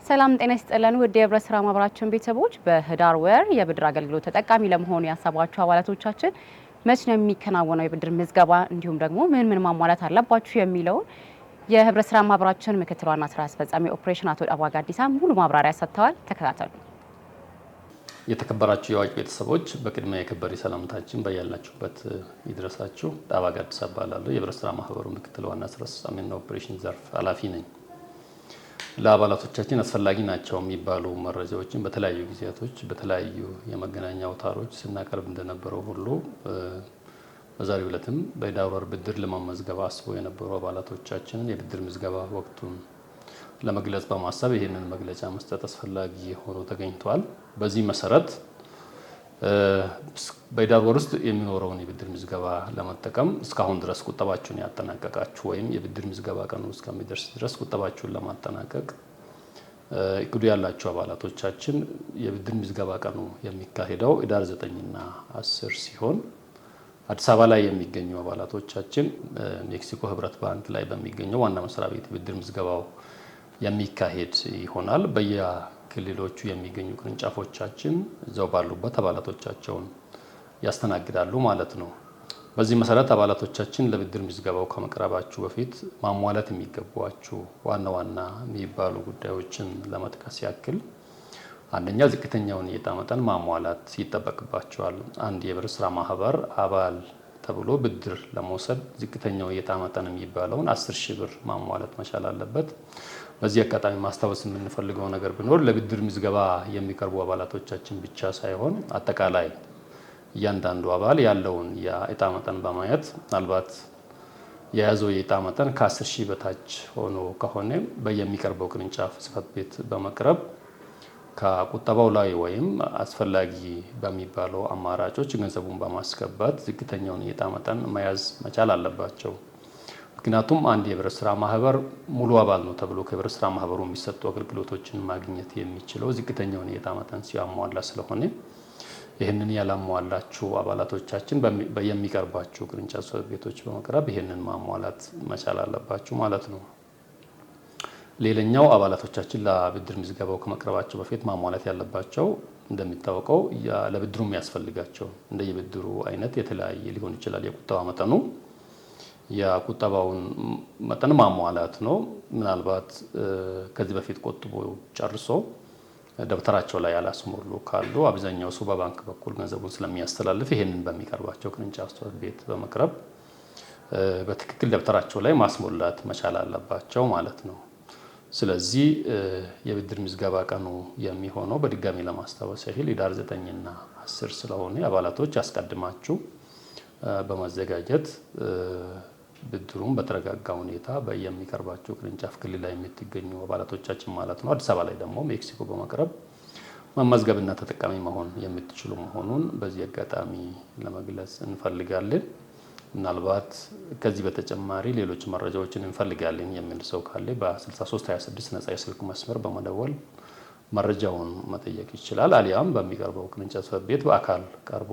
ሰላም ጤና ይስጥልን ውድ የህብረት ስራ ማህበራችን ቤተሰቦች በህዳር ወር የብድር አገልግሎት ተጠቃሚ ለመሆን ያሳባችሁ አባላቶቻችን መቼ ነው የሚከናወነው የብድር ምዝገባ እንዲሁም ደግሞ ምን ማሟላት አለባችሁ የሚለውን የህብረት ስራ ማህበራችን ምክትል ዋና ስራ አስፈጻሚ ኦፕሬሽን አቶ ዳባ ጋዲሳ ሙሉ ማብራሪያ ሰጥተዋል። ተከታተሉ። የተከበራችሁ የአዋቂ ቤተሰቦች በቅድሚያ የከበረ ሰላምታችን በያላችሁበት ይድረሳችሁ። ዳባ ጋዲሳ እባላለሁ። የህብረት ስራ ማህበሩ ምክትል ዋና ስራ አስፈጻሚና ኦፕሬሽን ዘርፍ ኃላፊ ነኝ። ለአባላቶቻችን አስፈላጊ ናቸው የሚባሉ መረጃዎችን በተለያዩ ጊዜያቶች በተለያዩ የመገናኛ አውታሮች ስናቀርብ እንደነበረው ሁሉ በዛሬው ዕለትም በህዳር ወር ብድር ለመመዝገብ አስበው የነበሩ አባላቶቻችን የብድር ምዝገባ ወቅቱን ለመግለጽ በማሰብ ይህንን መግለጫ መስጠት አስፈላጊ ሆኖ ተገኝቷል። በዚህ መሰረት በህዳር ወር ውስጥ የሚኖረውን የብድር ምዝገባ ለመጠቀም እስካሁን ድረስ ቁጠባችሁን ያጠናቀቃችሁ ወይም የብድር ምዝገባ ቀኑ እስከሚደርስ ድረስ ቁጠባችሁን ለማጠናቀቅ እቅዱ ያላችሁ አባላቶቻችን የብድር ምዝገባ ቀኑ የሚካሄደው ህዳር 9ና 10 ሲሆን አዲስ አበባ ላይ የሚገኙ አባላቶቻችን ሜክሲኮ ህብረት ባንክ ላይ በሚገኘው ዋና መስሪያ ቤት የብድር ምዝገባው የሚካሄድ ይሆናል። በየክልሎቹ የሚገኙ ቅርንጫፎቻችን እዛው ባሉበት አባላቶቻቸውን ያስተናግዳሉ ማለት ነው። በዚህ መሰረት አባላቶቻችን ለብድር ምዝገባው ከመቅረባችሁ በፊት ማሟላት የሚገቧችሁ ዋና የሚባሉ ጉዳዮችን ለመጥቀስ ያክል፣ አንደኛ ዝቅተኛውን የዕጣ መጠን ማሟላት ይጠበቅባቸዋል። አንድ የህብረት ስራ ማህበር አባል ተብሎ ብድር ለመውሰድ ዝቅተኛው የዕጣ መጠን የሚባለውን 10,000 ብር ማሟላት መቻል አለበት። በዚህ አጋጣሚ ማስታወስ የምንፈልገው ነገር ቢኖር ለብድር ምዝገባ የሚቀርቡ አባላቶቻችን ብቻ ሳይሆን አጠቃላይ እያንዳንዱ አባል ያለውን የዕጣ መጠን በማየት ምናልባት የያዘው የዕጣ መጠን ከ10,000 በታች ሆኖ ከሆነ በየሚቀርበው ቅርንጫፍ ጽሕፈት ቤት በመቅረብ ከቁጠባው ላይ ወይም አስፈላጊ በሚባለው አማራጮች ገንዘቡን በማስገባት ዝቅተኛውን የዕጣ መጠን መያዝ መቻል አለባቸው። ምክንያቱም አንድ የህብረት ስራ ማህበር ሙሉ አባል ነው ተብሎ ከህብረት ስራ ማህበሩ የሚሰጡ አገልግሎቶችን ማግኘት የሚችለው ዝቅተኛውን የዕጣ መጠን ሲያሟላ ስለሆነ ይህንን ያላሟላችሁ አባላቶቻችን የሚቀርባችሁ ቅርንጫፍ ጽሕፈት ቤቶች በመቅረብ ይህንን ማሟላት መቻል አለባችሁ ማለት ነው። ሌላኛው አባላቶቻችን ለብድር ምዝገባው ከመቅረባቸው በፊት ማሟላት ያለባቸው እንደሚታወቀው ለብድሩ የሚያስፈልጋቸው እንደየብድሩ አይነት የተለያየ ሊሆን ይችላል። የቁጠባ መጠኑ የቁጠባውን መጠን ማሟላት ነው። ምናልባት ከዚህ በፊት ቆጥቦ ጨርሶ ደብተራቸው ላይ ያላስሞሉ ካሉ አብዛኛው ሰው በባንክ በኩል ገንዘቡን ስለሚያስተላልፍ ይሄንን በሚቀርባቸው ቅርንጫፍ ጽሕፈት ቤት በመቅረብ በትክክል ደብተራቸው ላይ ማስሞላት መቻል አለባቸው ማለት ነው። ስለዚህ የብድር ምዝገባ ቀኑ የሚሆነው በድጋሚ ለማስታወስ ያህል ህዳር 9ና 10 ስለሆነ አባላቶች አስቀድማችሁ በማዘጋጀት ብድሩን በተረጋጋ ሁኔታ በየሚቀርባቸው ቅርንጫፍ ክልል ላይ የምትገኙ አባላቶቻችን ማለት ነው አዲስ አበባ ላይ ደግሞ ሜክሲኮ በመቅረብ መመዝገብና ተጠቃሚ መሆን የምትችሉ መሆኑን በዚህ አጋጣሚ ለመግለጽ እንፈልጋለን። ምናልባት ከዚህ በተጨማሪ ሌሎች መረጃዎችን እንፈልጋለን የሚል ሰው ካለ በ6326 ነፃ የስልክ መስመር በመደወል መረጃውን መጠየቅ ይችላል። አሊያም በሚቀርበው ቅርንጫፍ ጽሕፈት ቤት በአካል ቀርቦ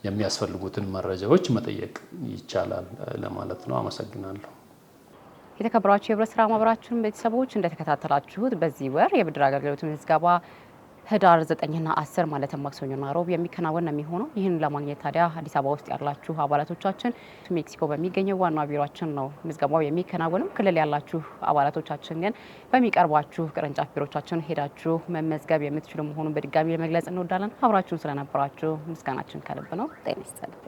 የሚያስፈልጉትን መረጃዎች መጠየቅ ይቻላል ለማለት ነው። አመሰግናለሁ። የተከበራችሁ የህብረት ስራ ማህበራችን ቤተሰቦች እንደተከታተላችሁት በዚህ ወር የብድር አገልግሎት ምዝገባ ህዳር 9ና 10 ማለትም ማክሰኞና ሮብ የሚከናወን ነው የሚሆነው። ይህን ለማግኘት ታዲያ አዲስ አበባ ውስጥ ያላችሁ አባላቶቻችን ሜክሲኮ በሚገኘው ዋና ቢሮአችን ነው ምዝገባው የሚከናወነው። ክልል ያላችሁ አባላቶቻችን ግን በሚቀርቧችሁ ቅርንጫፍ ቢሮቻችን ሄዳችሁ መመዝገብ የምትችሉ መሆኑን በድጋሚ ለመግለጽ እንወዳለን። አብራችሁን ስለነበራችሁ ምስጋናችን ከልብ ነው። ጤና ይስጥልኝ።